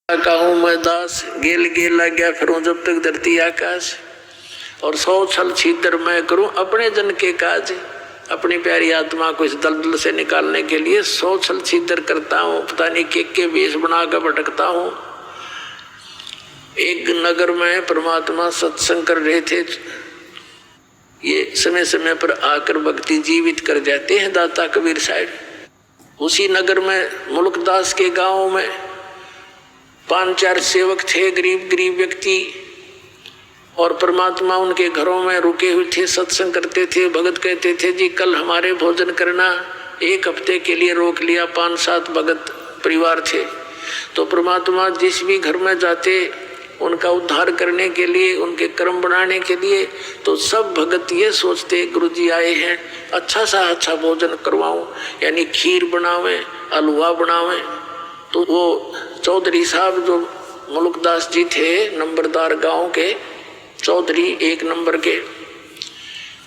कहूँ मैं दास गेल गेल लग गया फिरूं जब तक धरती आकाश। और 100 छल छिद्र मैं करूं अपने जन के काज। अपनी प्यारी आत्मा को इस दलदल से निकालने के लिए 100 छल छिद्र करता हूँ। पता नहीं के वेश बना कर भटकता हूँ। एक नगर में परमात्मा सत्संग कर रहे थे। ये समय समय पर आकर भक्ति जीवित कर जाते हैं दाता कबीर साहब। उसी नगर में मुल्कदास के गांव में 5-4 सेवक थे, गरीब गरीब व्यक्ति। और परमात्मा उनके घरों में रुके हुए थे, सत्संग करते थे। भगत कहते थे जी कल हमारे भोजन करना। 1 हफ्ते के लिए रोक लिया। 5-7 भगत परिवार थे। तो परमात्मा जिस भी घर में जाते उनका उद्धार करने के लिए, उनके कर्म बनाने के लिए, तो सब भगत ये सोचते गुरु जी आए हैं, अच्छा सा अच्छा भोजन करवाऊं, यानी खीर बनावें, हलवा बनावें। तो वो चौधरी साहब जो मुल्कदास जी थे, नंबरदार गांव के चौधरी 1 नंबर के,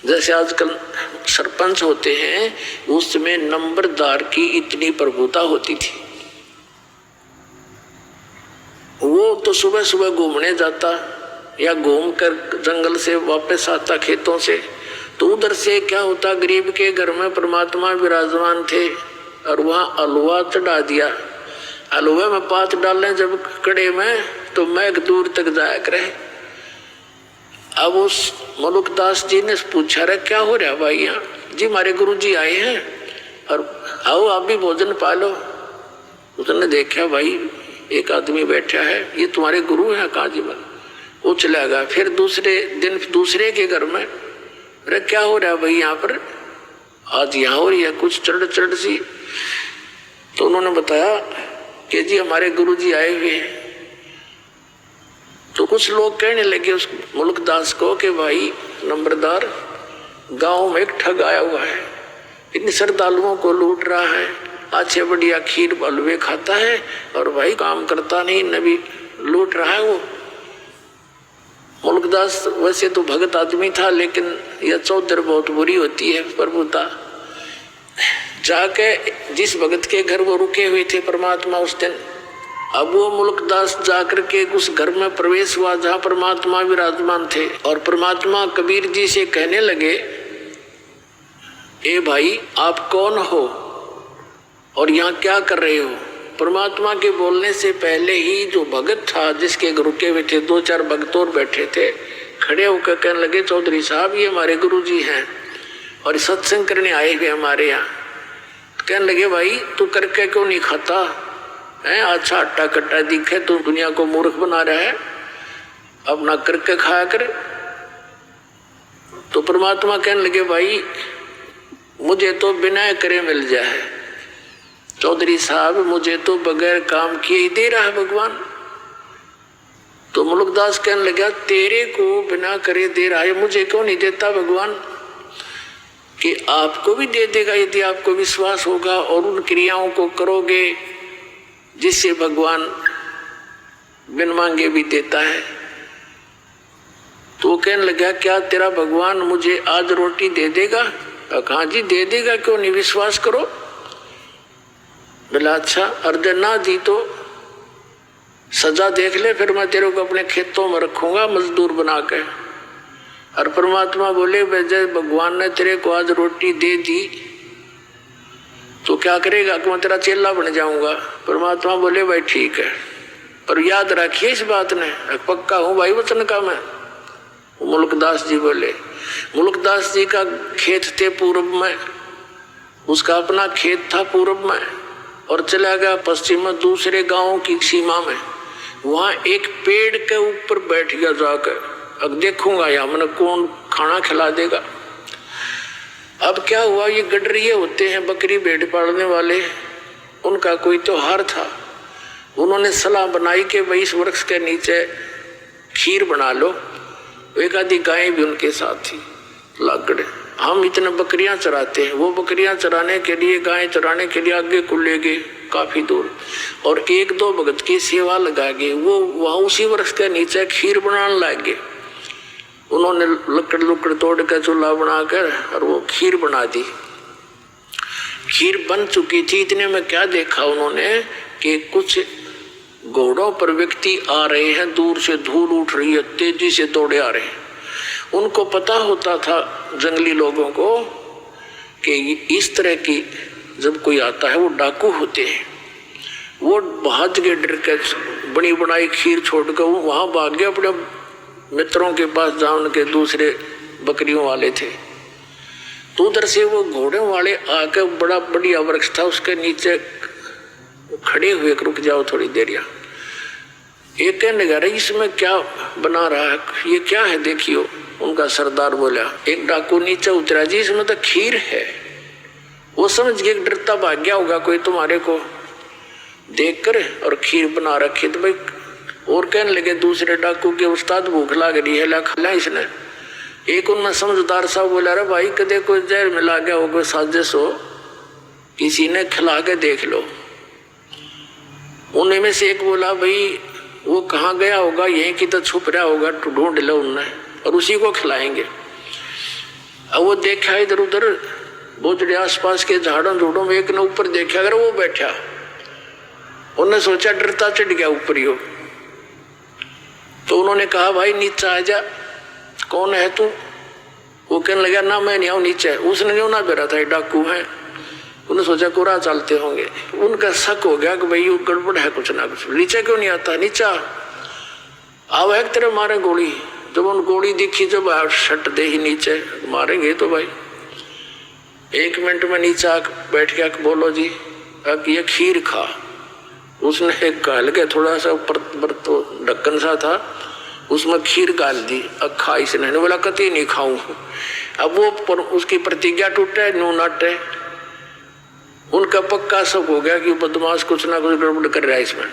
जैसे आजकल सरपंच होते हैं, उस समय नंबरदार की इतनी प्रभुता होती थी। वो तो सुबह सुबह घूमने जाता या घूम कर जंगल से वापस आता खेतों से। तो उधर से क्या होता, गरीब के घर में परमात्मा विराजमान थे और वहां हलवा चढ़ा दिया। हलवे में पात डालने जब कड़े में तो मैं दूर तक जाया करे। अब उस मुल्कदास जी ने पूछा रे क्या हो रहा भाई यहाँ? जी हमारे गुरु जी आए हैं और आओ आप भी भोजन पालो। उसने देखा भाई एक आदमी बैठा है, ये तुम्हारे गुरु है? कहा जी बन। वो चला गया। फिर दूसरे दिन दूसरे के घर में, अरे क्या हो रहा है भाई यहाँ पर? आज यहाँ हो रही है कुछ चढ़ सी। तो उन्होंने बताया कि जी हमारे गुरु जी आए हुए हैं। तो कुछ लोग कहने लगे उस मुल्कदास को कि भाई नंबरदार, गांव में एक ठग आया हुआ है, इतने श्रद्धालुओं को लूट रहा है, अच्छे बढ़िया खीर हलवे खाता है और भाई काम करता नहीं, नबी लूट रहा है। वो मुल्कदास वैसे तो भगत आदमी था, लेकिन यह चौधर बहुत बुरी होती है प्रभुता। जाके जिस भगत के घर वो रुके हुए थे परमात्मा उस दिन, अब वो मुल्कदास जाकर के उस घर में प्रवेश हुआ जहाँ परमात्मा विराजमान थे। और परमात्मा कबीर जी से कहने लगे, ए भाई आप कौन हो और यहाँ क्या कर रहे हो? परमात्मा के बोलने से पहले ही जो भगत था जिसके रुके हुए थे, 2-4 भगत और बैठे थे, खड़े होकर कहने लगे चौधरी साहब ये हमारे गुरु जी हैं और सत्संग करने आए हुए हमारे यहाँ। कहने लगे भाई तू करके क्यों नहीं खाता है? अच्छा अट्टा कट्टा दिखे तू दुनिया को मूर्ख बना रहा है, अपना करके खाया कर। तो परमात्मा कहने लगे भाई मुझे तो बिना करे मिल जाए। चौधरी साहब मुझे तो बगैर काम किए ही दे रहा है भगवान। तो मुल्कदास कहने लगा तेरे को बिना करे दे रहा है, मुझे क्यों नहीं देता भगवान? कि आपको भी दे देगा यदि आपको विश्वास होगा और उन क्रियाओं को करोगे जिससे भगवान बिन मांगे भी देता है। तो कहने लगा क्या तेरा भगवान मुझे आज रोटी दे देगा? कहा जी दे देगा, क्यों नहीं, विश्वास करो। बोला अच्छा, अर्जन ना दी तो सजा देख ले, फिर मैं तेरे को अपने खेतों में रखूंगा मजदूर बना के। और परमात्मा बोले जब भगवान ने तेरे को आज रोटी दे दी तो क्या करेगा? कि मैं तेरा चेला बन जाऊंगा। परमात्मा बोले भाई ठीक है, पर याद रखिए इस बात ने, पक्का हूं भाई वचन का मैं। मुल्कदास जी बोले, मुल्कदास जी का खेत थे पूर्व में, उसका अपना खेत था पूर्व में, और चला गया पश्चिम में दूसरे गांव की सीमा में। वहां एक पेड़ के ऊपर बैठ गया जाकर, अब देखूंगा यहाँ मैंने कौन खाना खिला देगा। अब क्या हुआ, ये गडरिये होते हैं बकरी भेड़ पालने वाले, उनका कोई त्योहार था। उन्होंने सलाह बनाई कि भाई इस वृक्ष के नीचे खीर बना लो। एक आधी गाय भी उनके साथ थी लागड़े। हम इतने बकरियां चराते हैं, वो बकरियां चराने के लिए, गाय चराने के लिए आगे को ले गए काफी दूर, और 1-2 भगत की सेवा लगा गए। वो वहां उसी वृक्ष के नीचे खीर बनाने लगे। उन्होंने लकड़ तोड़ कर चूल्हा बनाकर और वो खीर बना दी। खीर बन चुकी थी, इतने में क्या देखा उन्होंने कि कुछ घोड़ों पर व्यक्ति आ रहे हैं, दूर से धूल उठ रही है, तेजी से दौड़े आ रहे हैं। उनको पता होता था जंगली लोगों को कि इस तरह की जब कोई आता है वो डाकू होते हैं। वो भाग के डर के बनी बनाई खीर छोड़कर वो वहां भाग गए अपने मित्रों के पास, जहाँ उनके दूसरे बकरियों वाले थे। तो उधर से वो घोड़े वाले आकर, बड़ा बढ़िया वृक्ष था उसके नीचे खड़े हुए, रुक जाओ थोड़ी देर। या एक कहने लगा, इसमें क्या बना रहा है, ये क्या है देखियो। उनका सरदार बोला, एक डाकू नीचे उतरा जी, इसमें तो खीर है। वो समझ गए डरता भाग गया होगा कोई तुम्हारे को देखकर, और खीर बना रखी। तो भाई और कहने लगे दूसरे डाकू के, उस्ताद भूख लग रही है, ला खिला इसने। एक उनमें समझदार साहब बोला, अरे भाई कदे कोई जहर मिला गया हो, कोई साजिश हो, किसी ने खिला के देख लो। उनमें में से एक बोला, भाई वो कहाँ गया होगा, यहीं की तो छुप रहा होगा, ढूंढ लो उनने और उसी को खिलाएंगे। अब वो देखा इधर उधर बोझड़े आसपास के झाड़ों झूड़ों में, एक ने ऊपर देखा, अगर वो बैठा, उन्होंने सोचा डरता चढ़ गया ऊपर ही हो। तो उन्होंने कहा, भाई नीचे आ जा, कौन है तू? वो कहने लगा, ना मैं नहीं आऊँ नीचे। उसने नहीं ना बेरा था डाकू है। उन्होंने सोचा कोरा चलते होंगे। उनका शक हो गया कि भाई ये गड़बड़ है कुछ ना कुछ, नीचे क्यों नहीं आता, नीचे आओ, एक तरह मारे गोली। जब उन गोली दिखी, जब शट दे ही नीचे मारेंगे तो भाई 1 मिनट में नीचे आ बैठ के, बोलो जी अब ये खीर खा। उसने एक गाल के थोड़ा सा ऊपर तो ढक्कन सा था, उसमें खीर गाल दी, अब खा। इसने बोला कति नहीं खाऊं। अब वो उसकी प्रतिज्ञा टूटे, नो नाटे। उनका पक्का सब हो गया कि बदमाश कुछ ना कुछ गड़बड़ कर रहा है इसमें।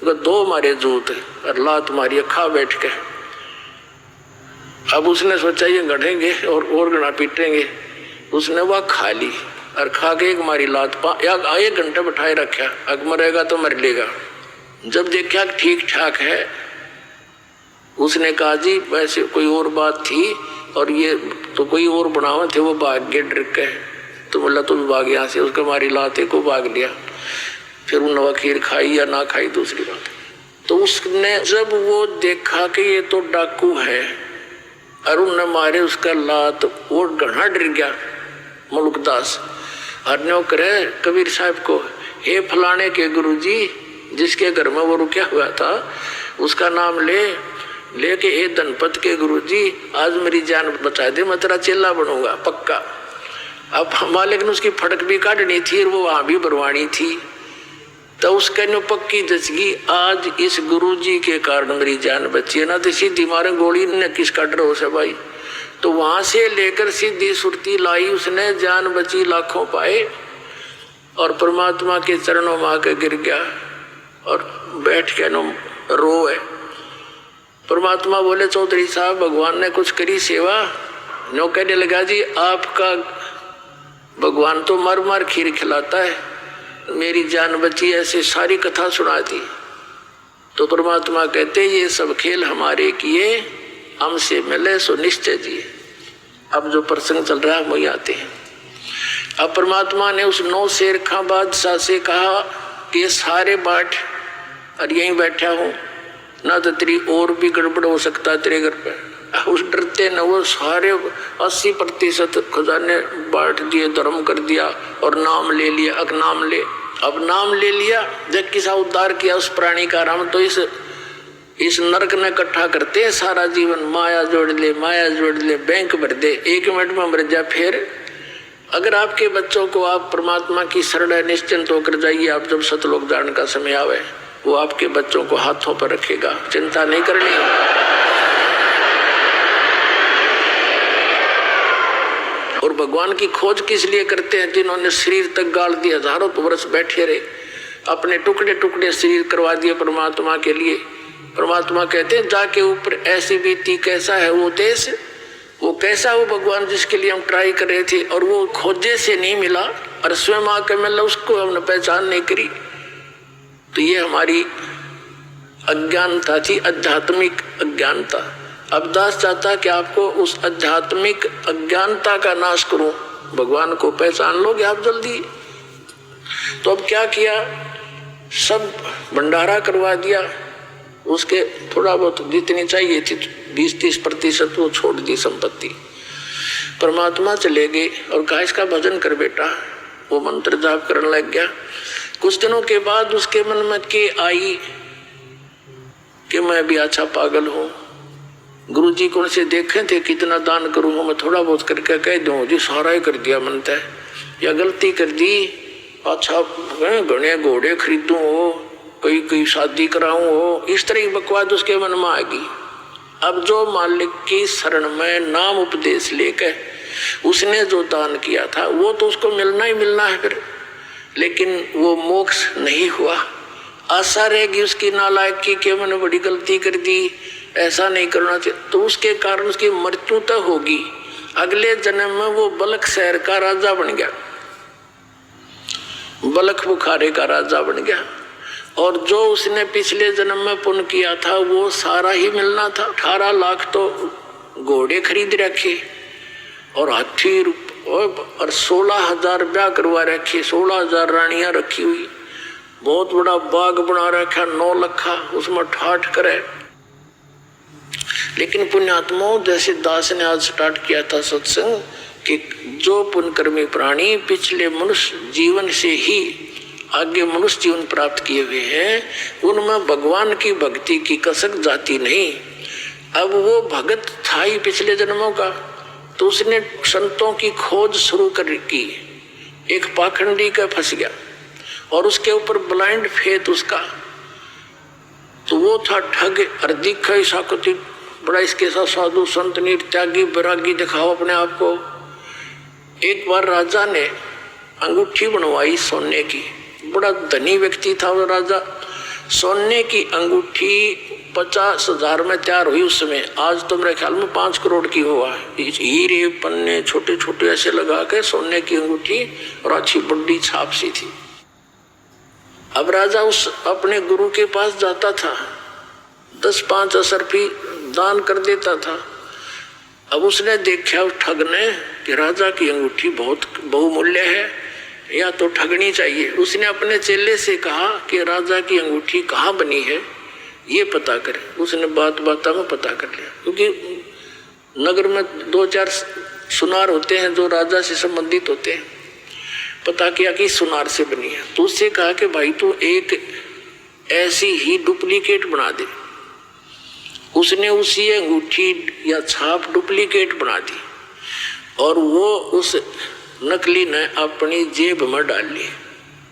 तो 2 मारे जूत और लात मारी, खा बैठ के। अब उसने सोचा ये गढ़ेंगे और गड़ा पीटेंगे। उसने वह खा ली और खा के एक मारी लात, 1 घंटे बैठाए रखा, अग मरेगा तो मर लेगा। जब देखा ठीक ठाक है, उसने कहा जी वैसे कोई और बात थी और ये तो कोई और बनावे थे, वो भाग गए डर के। तो बोला तो भी भाग यहाँ से, उसके मारी लाते को भाग लिया। फिर उन्होंने खीर खाई या ना खाई दूसरी बात। तो उसने जब वो देखा कि ये तो डाकू है और उन्होंने मारे उसका लात, वो घना डर गया मुल्कदास। हरन्यों करे कबीर साहब को, हे फलाने के गुरुजी जिसके घर में वो रुका हुआ था, उसका नाम लेके हे धनपत के गुरुजी आज मेरी जान बचा दे, मैं तेरा चेला बनूंगा पक्का। अब मालिक ने उसकी फटक भी काटनी थी और वो वहां भी भरवानी थी। तो उसके नो पक्की जचगी, आज इस गुरुजी के कारण मेरी जान बची है, ना तो सीधी मारे गोली ने किसका डर हो से भाई। तो वहां से लेकर सीधी सुरती लाई उसने, जान बची, लाखों पाए और परमात्मा के चरणों में आके गिर गया और बैठ के नो रोए। परमात्मा बोले, चौधरी साहब भगवान ने कुछ करी सेवा? नो कहने लगा, जी आपका भगवान तो मर मर खीर खिलाता है, मेरी जान बची, ऐसे सारी कथा सुना दी। तो परमात्मा कहते, ये सब खेल हमारे किए, हमसे मिले सो निश्चय जिए। अब जो प्रसंग चल रहा है वही आते हैं। अब परमात्मा ने उस 9 शेर खां बादशाह से कहा कि ये सारे बाट और यहीं बैठा हूँ, ना तो तेरी और भी गड़बड़ हो सकता है तेरे घर पे। उस डरते न वो सारे 80% खजाने बांट दिए, धर्म कर दिया और नाम ले लिया। अब नाम ले लिया, जब किसा उद्धार किया उस प्राणी का राम। तो इस नरक ने इकट्ठा करते हैं सारा जीवन, माया जोड़ ले, बैंक भर दे, 1 मिनट में मर जा। फिर अगर आपके बच्चों को आप परमात्मा की शरण निश्चिंत होकर जाइए, आप जब सतलोक जाने का समय आवे, वो आपके बच्चों को हाथों पर रखेगा, चिंता नहीं करनी। और भगवान की खोज किस लिए करते हैं? जिन्होंने शरीर तक गाल दिया, हजारों वर्ष बैठे रहे, अपने टुकड़े टुकड़े शरीर करवा दिए परमात्मा के लिए। परमात्मा कहते हैं, जाके ऊपर ऐसी बीती, कैसा है वो देश, वो कैसा वो भगवान जिसके लिए हम ट्राई कर रहे थे और वो खोजे से नहीं मिला और स्वयं आकर मिला, उसको हमने पहचान नहीं करी। तो ये हमारी अज्ञानता थी, आध्यात्मिक अज्ञानता। अब दास चाहता कि आपको उस आध्यात्मिक अज्ञानता का नाश करूं, भगवान को पहचान लोगे आप जल्दी। तो अब क्या किया, सब भंडारा करवा दिया। उसके थोड़ा बहुत जितनी चाहिए थी 20-30% वो छोड़ दी संपत्ति। परमात्मा चले गए और कहा इसका भजन कर बेटा। वो मंत्र जाप करने लग गया। कुछ दिनों के बाद उसके मन में के आई कि मैं भी अच्छा पागल हूँ। गुरुजी कौन से देखे थे कितना दान करूँ, मैं थोड़ा बहुत करके कह दूँ जी सारा ही कर दिया मन तय, या गलती कर दी। अच्छा घने घोड़े खरीदूँ हो, कोई शादी कराऊँ हो, इस तरह की बकवास उसके मन में आ गई। अब जो मालिक की शरण में नाम उपदेश लेकर उसने जो दान किया था वो तो उसको मिलना ही मिलना है फिर, लेकिन वो मोक्ष नहीं हुआ। आशा रहेगी उसकी नालायकी कि मैंने बड़ी गलती कर दी, ऐसा नहीं करना चाहिए, तो उसके कारण उसकी मृत्यु तो होगी। अगले जन्म में वो बलख शहर का राजा बन गया, बलख बुखारे का राजा बन गया। और जो उसने पिछले जन्म में पुण्य किया था वो सारा ही मिलना था। 18 लाख तो घोड़े खरीद रखे और हाथी और 16,000 ब्याह करवा रखे, 16,000 रानियां रखी हुई, बहुत बड़ा बाग बना रखा 9 लखा, उसमें ठाठ करे। लेकिन पुण्यात्माओं जैसे दास ने आज स्टार्ट किया था सत्संग कि जो पुण्यकर्मी प्राणी पिछले मनुष्य जीवन से ही आगे मनुष्य जीवन प्राप्त किए हुए हैं उनमें भगवान की भक्ति की कसक जाती नहीं। अब वो भगत था ही पिछले जन्मों का, तो उसने संतों की खोज शुरू कर की। एक पाखंडी का फंस गया और उसके ऊपर ब्लाइंड फेथ उसका, तो वो था ठग अर्धिक साकुति, बड़ा इसके साथ साधु संत त्यागी वैरागी दिखाओ अपने आप को। एक बार राजा ने अंगूठी बनवाई सोने की, बड़ा धनी व्यक्ति था वो राजा। सोने की अंगूठी 50,000 में तैयार हुई उस समय, आज तो मेरे ख्याल में 5 करोड़ की हुआ है। हीरे पन्ने छोटे छोटे ऐसे लगा के सोने की अंगूठी और अच्छी बड़ी छाप सी थी। अब राजा उस अपने गुरु के पास जाता था, 10-5 रुपये दान कर देता था। अब उसने देखा उस ठग ने कि राजा की अंगूठी बहुत बहुमूल्य है, या तो ठगनी चाहिए। उसने अपने चेले से कहा कि राजा की अंगूठी कहाँ बनी है ये पता करें। उसने बात में पता कर लिया, क्योंकि नगर में 2-4 सुनार होते हैं जो राजा से संबंधित होते हैं। पता किया कि सुनार से बनी है, तो उससे कहा कि भाई तू एक ऐसी ही डुप्लीकेट बना दे। उसने उसी अंगूठी या छाप डुप्लीकेट बना दी और वो उस नकली ने अपनी जेब में डाल ली।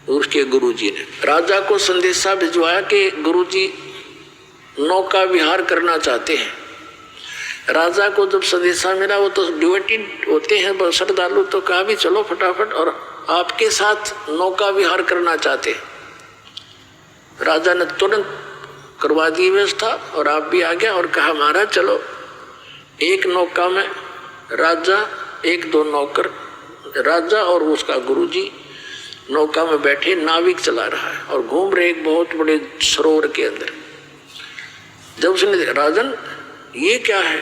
उसके गुरुजी ने राजा को संदेशा भिजवाया कि गुरुजी नौका विहार करना चाहते हैं। राजा को जब संदेशा मिला, वो तो डिवोटेड होते हैं श्रद्धालु, तो कहा भी चलो फटाफट, और आपके साथ नौका विहार करना चाहते। राजा ने तुरंत करवा दी व्यवस्था और आप भी आ गया और कहा महाराज चलो। एक नौका में राजा, 1-2 नौकर, राजा और उसका गुरुजी नौका में बैठे, नाविक चला रहा है और घूम रहे एक बहुत बड़े सरोवर के अंदर। जब उसने राजन ये क्या है?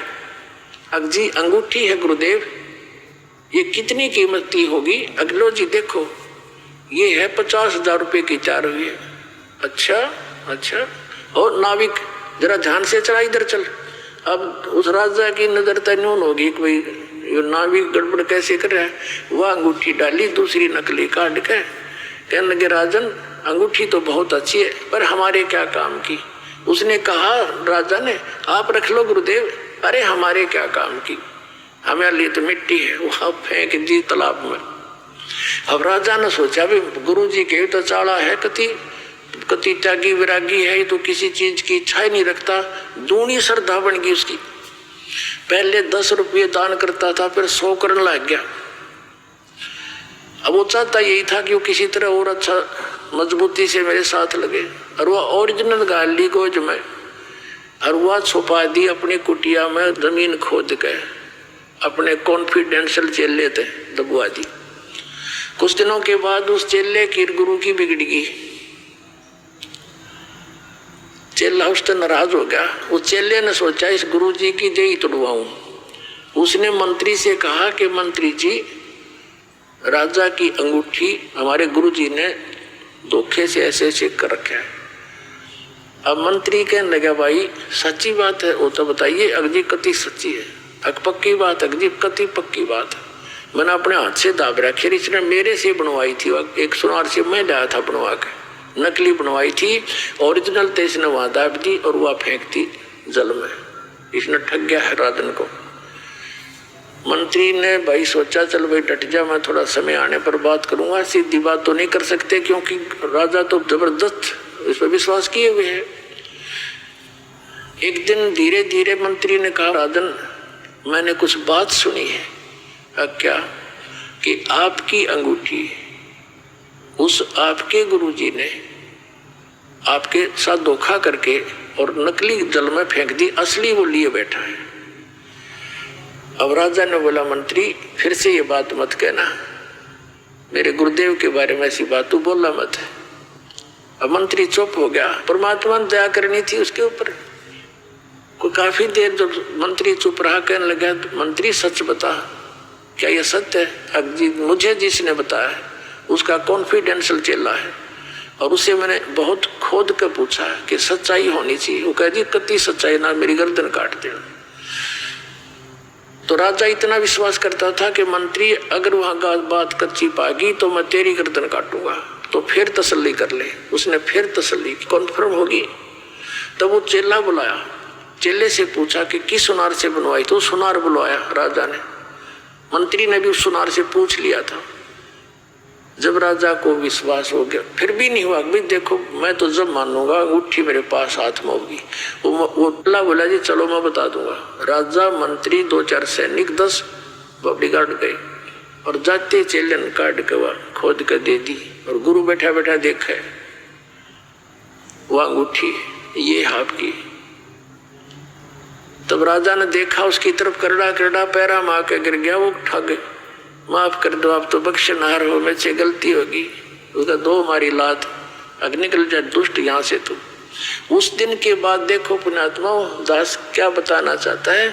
अगजी अंगूठी है गुरुदेव, ये कितनी कीमत की होगी? अगलो जी देखो ये है 50,000 रुपये की तैयार हुई है। अच्छा और नाविक जरा ध्यान से चला, इधर चल। अब उस राजा की नजर तन्यून होगी कि भाई ये नाविक गड़बड़ कैसे कर रहा है। वह अंगूठी डाली, दूसरी नकली काट के कहने लगे राजन अंगूठी तो बहुत अच्छी है पर हमारे क्या काम की। उसने कहा राजा ने आप रख लो गुरुदेव। अरे हमारे क्या काम की, हमारे लिए तो मिट्टी है, वह फेंक दी तालाब में। अब राजा ने सोचा भी गुरु जी के तो चाड़ा है, कति त्यागी विरागी है, तो किसी चीज की इच्छा ही नहीं रखता। दूनी श्रद्धा बन गई उसकी। पहले 10 रुपये दान करता था, फिर 100 करने लग गया। अब वो चाहता यही था कि वो किसी तरह और अच्छा मजबूती से मेरे साथ लगे। और वह ओरिजिनल गाली गोज में और वह छुपा दी अपनी कुटिया में, जमीन खोद के अपने कॉन्फिडेंशियल चेले थे दबुआ दी। कुछ दिनों के बाद उस चेले की गुरु की बिगड़ गई। चेला उससे नाराज हो गया। उस चेले ने सोचा इस गुरु जी की जय तोड़वाऊं। उसने मंत्री से कहा कि मंत्री जी राजा की अंगूठी हमारे गुरु जी ने धोखे से ऐसे ऐसे कर रखे है। अब मंत्री कहने लगा भाई सच्ची बात है वो तो बताइए। अगजी कति सच्ची है, पक्की बात, अगजी कति पक्की बात है। मैंने अपने हाथ से दाब रखी, इसने मेरे से बनवाई थी, एक सुनार से मैं लाया था बनवा के, नकली बनवाई थी। ओरिजिनल तो इसने वहां दाब दी और वह फेंक दी जल में। इसने ठग गया है राजन को। मंत्री ने भाई सोचा चल भाई डट जा, मैं थोड़ा समय आने पर बात करूंगा, सीधी बात तो नहीं कर सकते क्योंकि राजा तो जबरदस्त इस पर विश्वास किए हुए है। एक दिन धीरे धीरे मंत्री ने कहा राजन मैंने कुछ बात सुनी है। क्या? कि आपकी अंगूठी उस आपके गुरुजी ने आपके साथ धोखा करके और नकली जल में फेंक दी, असली वो लिए बैठा है। अब राजा ने बोला मंत्री फिर से ये बात मत कहना, मेरे गुरुदेव के बारे में ऐसी बात तू बोलना मत है। अब मंत्री चुप हो गया। परमात्मा ने दया करनी थी उसके ऊपर। कोई काफी देर जब मंत्री चुप रहा, कहने लगा मंत्री सच बता, क्या यह सत्य है? मुझे जिसने बताया है उसका कॉन्फिडेंशियल चेला है और उसे मैंने बहुत खोद कर पूछा है कि सच्चाई होनी चाहिए। वो कह जी कति सच्चाई ना, मेरी गर्दन काट देना। तो राजा इतना विश्वास करता था कि मंत्री अगर वहां बात कच्ची पागी तो मैं तेरी गर्दन काटूंगा, तो फिर तसल्ली कर ले। उसने फिर तसल्ली कॉन्फर्म होगी। तब वो चेला बुलाया, चेले से पूछा कि किस सुनार से बनवाई? तो सुनार बुलवाया राजा ने। मंत्री ने भी उस सुनार से पूछ लिया था। जब राजा को विश्वास हो गया फिर भी नहीं हुआ, भाई देखो मैं तो जब मानूंगा अंगूठी मेरे पास हाथ में होगी। वो बोला जी चलो मैं बता दूंगा। राजा मंत्री 2-4 सैनिक 10 बॉडीगार्ड गए और जाते चेले ने काट के वह खोद के दे दी और गुरु बैठा बैठा देखे वो अंगूठी ये आपकी। तब राजा ने देखा उसकी तरफ, करड़ा करड़ा पैरा मार के गिर गया। वो ठग माफ कर दो आप तो बख्शनहार हो, मुझ से गलती होगी। उसका दो हमारी लात, अग निकल जाए दुष्ट यहाँ से। तो उस दिन के बाद देखो पुण्यात्मा दास क्या बताना चाहता है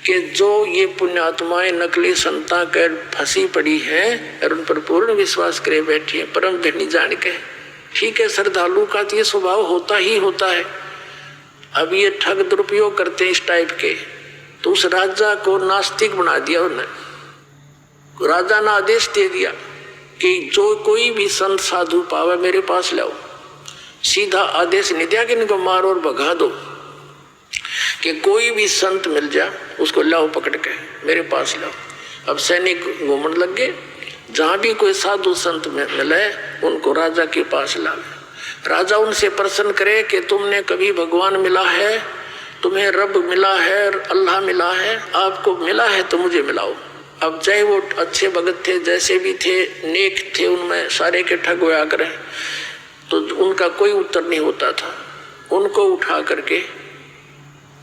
कि जो ये पुण्यात्माएं नकली संता कर फंसी पड़ी है और उन पर पूर्ण विश्वास करे बैठी है परम धनी जान के। ठीक है श्रद्धालु का तो ये स्वभाव होता ही होता है। अब ये ठग दुरुपयोग करते हैं इस टाइप के, तो उस राजा को नास्तिक बना दिया उन्होंने। राजा ने आदेश दे दिया कि जो कोई भी संत साधु पावे मेरे पास लाओ। सीधा आदेश नहीं दिया कि इनको मारो और भगा दो, कि कोई भी संत मिल जाए उसको लाओ पकड़ के मेरे पास लाओ। अब सैनिक घूमने लग गए, जहां भी कोई साधु संत मिले उनको राजा के पास लावे। राजा उनसे प्रश्न करे कि तुमने कभी भगवान मिला है, तुम्हें रब मिला है, अल्लाह मिला है? आपको मिला है तो मुझे मिलाओ। अब चाहे वो अच्छे भगत थे, जैसे भी थे, नेक थे, उनमें सारे के ठग हुआ करें, तो उनका कोई उत्तर नहीं होता था। उनको उठा करके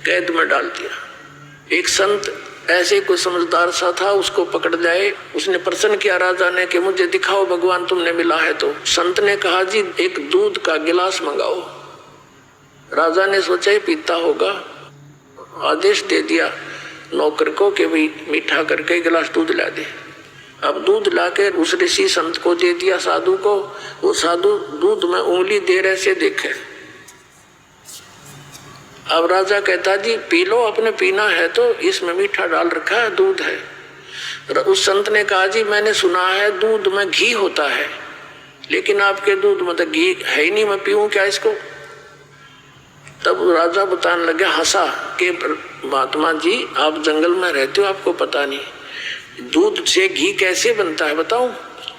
कैद में डाल दिया। एक संत ऐसे कोई समझदार सा था, उसको पकड़ जाए। उसने प्रश्न किया राजा ने कि मुझे दिखाओ भगवान तुमने मिला है तो। संत ने कहा जी एक दूध का गिलास मंगाओ। राजा ने सोचा ही पीता होगा, आदेश दे दिया नौकर को कि भाई मीठा करके गिलास दूध ला दे। अब दूध लाके उस ऋषि संत को दे दिया, साधु को। वो साधु दूध में उंगली दे रहे से देखे। अब राजा कहता जी पी लो, अपने पीना है तो, इसमें मीठा डाल रखा है, दूध है। उस संत ने कहा जी मैंने सुना है दूध में घी होता है, लेकिन आपके दूध में तो घी है ही नहीं, मैं पीऊं क्या इसको? तब राजा बताने लगे, हंसा कि महात्मा जी आप जंगल में रहते हो, आपको पता नहीं दूध से घी कैसे बनता है बताऊं?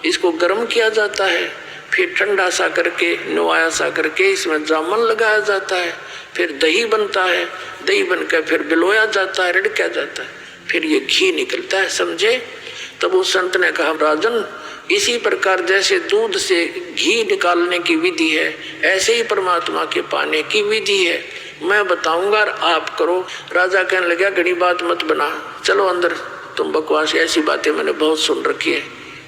इसको गर्म किया जाता है, फिर ठंडा सा करके नुआया सा करके इसमें जामुन लगाया जाता है, फिर दही बनता है, दही बनकर फिर बिलोया जाता है, रिड़का जाता है, फिर ये घी निकलता है, समझे? तब उस संत ने कहा राजन इसी प्रकार जैसे दूध से घी निकालने की विधि है, ऐसे ही परमात्मा के पाने की विधि है, मैं बताऊंगा और आप करो। राजा कहने लगा घड़ी बात मत बना, चलो अंदर, तुम बकवास ऐसी बातें मैंने बहुत सुन रखी है,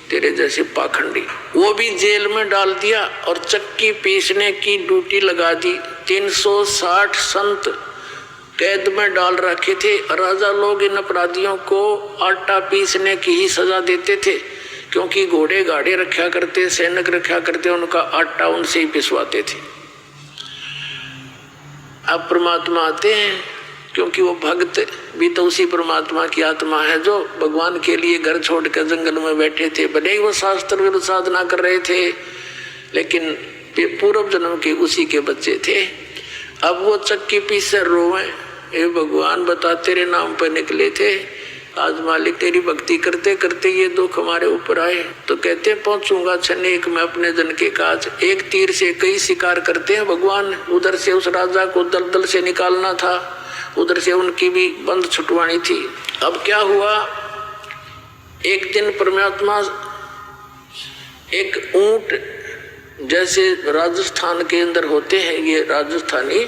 तेरे जैसे पाखंडी। वो भी जेल में डाल दिया और चक्की पीसने की ड्यूटी लगा दी। 360 संत कैद में डाल रखे थे। राजा लोग इन अपराधियों को आटा पीसने की ही सजा देते थे। क्योंकि घोड़े गाड़े रखा करते, सैनिक रखा करते, उनका आटा उनसे ही पिसवाते थे। अब परमात्मा आते हैं, क्योंकि वो भक्त भी तो उसी परमात्मा की आत्मा है जो भगवान के लिए घर छोड़कर जंगल में बैठे थे। भले ही वो शास्त्र विरुद्ध साधना कर रहे थे, लेकिन पूर्व जन्म के उसी के बच्चे थे। अब वो चक्की पीछे रोए, हे भगवान बता तेरे नाम पर निकले थे, आज मालिक तेरी भक्ति करते करते ये दुख हमारे ऊपर आए। तो कहते पहुंचूंगा छनेक में अपने जन के काज। एक तीर से कई शिकार करते हैं भगवान। उधर से उस राजा को दलदल से निकालना था, उधर से उनकी भी बंद छुटवानी थी। अब क्या हुआ, एक दिन परमात्मा एक ऊंट, जैसे राजस्थान के अंदर होते हैं ये राजस्थानी,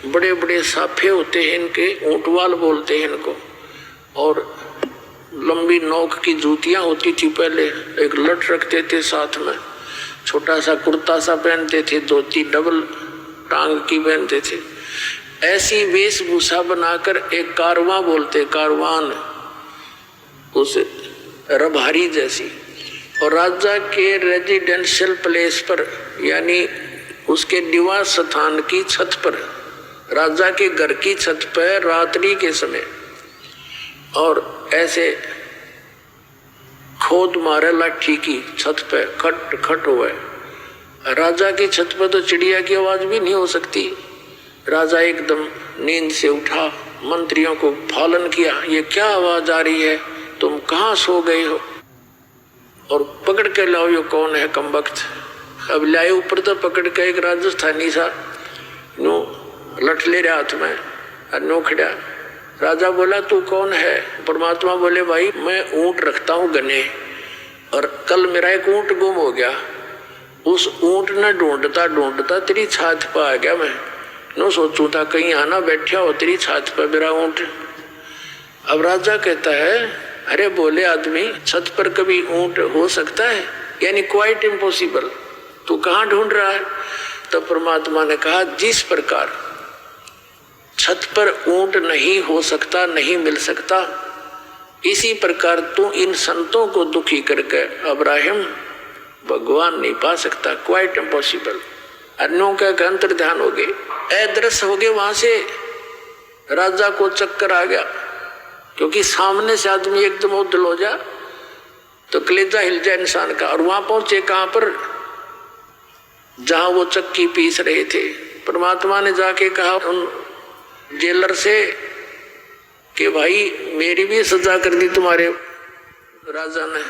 बड़े बड़े साफे होते हैं इनके, ऊंटवाल बोलते हैं इनको, और लंबी नोक की जूतियां होती थी पहले, एक लट रखते थे साथ में, छोटा सा कुर्ता सा पहनते थे, धोती डबल टांग की पहनते थे। ऐसी वेशभूषा बनाकर एक कारवां बोलते, कारवान, उस रभारी जैसी, और राजा के रेजिडेंशियल प्लेस पर यानी उसके निवास स्थान की छत पर, राजा के घर की छत पर रात्रि के समय, और ऐसे खोद मारे लाठी की छत पे खट खट हुए। राजा की छत पर तो चिड़िया की आवाज भी नहीं हो सकती। राजा एकदम नींद से उठा, मंत्रियों को फालन किया, ये क्या आवाज आ रही है, तुम कहाँ सो गए हो, और पकड़ के लाओ ये कौन है कमबख्त। अब लाए ऊपर तो पकड़ के एक राजस्थानी सा नो लठ ले रहा हाथ में, नो खड़ा। राजा बोला तू कौन है? परमात्मा बोले भाई मैं ऊंट रखता हूँ गने, और कल मेरा एक ऊंट गुम हो गया, उस ऊंट ने ढूंढता ढूंढता तेरी छात पर आ गया। मैं नो सोचू था कहीं आना बैठा हो तेरी छात पर मेरा ऊंट। अब राजा कहता है अरे बोले आदमी, छत पर कभी ऊंट हो सकता है, यानी क्वाइट इम्पॉसिबल, तू कहाँ ढूंढ रहा है? तो परमात्मा ने कहा जिस प्रकार छत पर ऊंट नहीं हो सकता, नहीं मिल सकता, इसी प्रकार तू इन संतों को दुखी करके अब्राहिम भगवान नहीं पा सकता, क्वाइट इम्पॉसिबल। अन्यों का अंतर ध्यान हो गए, अदृश्य हो गए। वहां से राजा को चक्कर आ गया, क्योंकि सामने से आदमी एकदम उदल हो जा तो कलेजा हिल जाए इंसान का। और वहां पहुंचे कहां पर, जहां वो चक्की पीस रहे थे। परमात्मा ने जाके कहा उन जेलर से कि भाई मेरी भी सजा कर दी तुम्हारे राजा ने।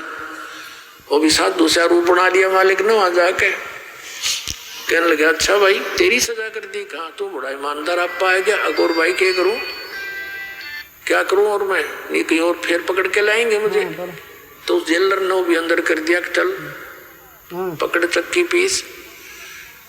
वो भी साथ दूसरा रूप बना लिया मालिक ने वहां जाके। कहने लगे अच्छा भाई तेरी सजा कर दी, कहा तू बड़ा ईमानदार आप पाया गया। अगोर भाई क्या करूं, क्या करूं, और मैं नहीं कहीं और फिर पकड़ के लाएंगे मुझे। तो जेलर ने भी अंदर कर दिया, चल पकड़ चक्की पीस।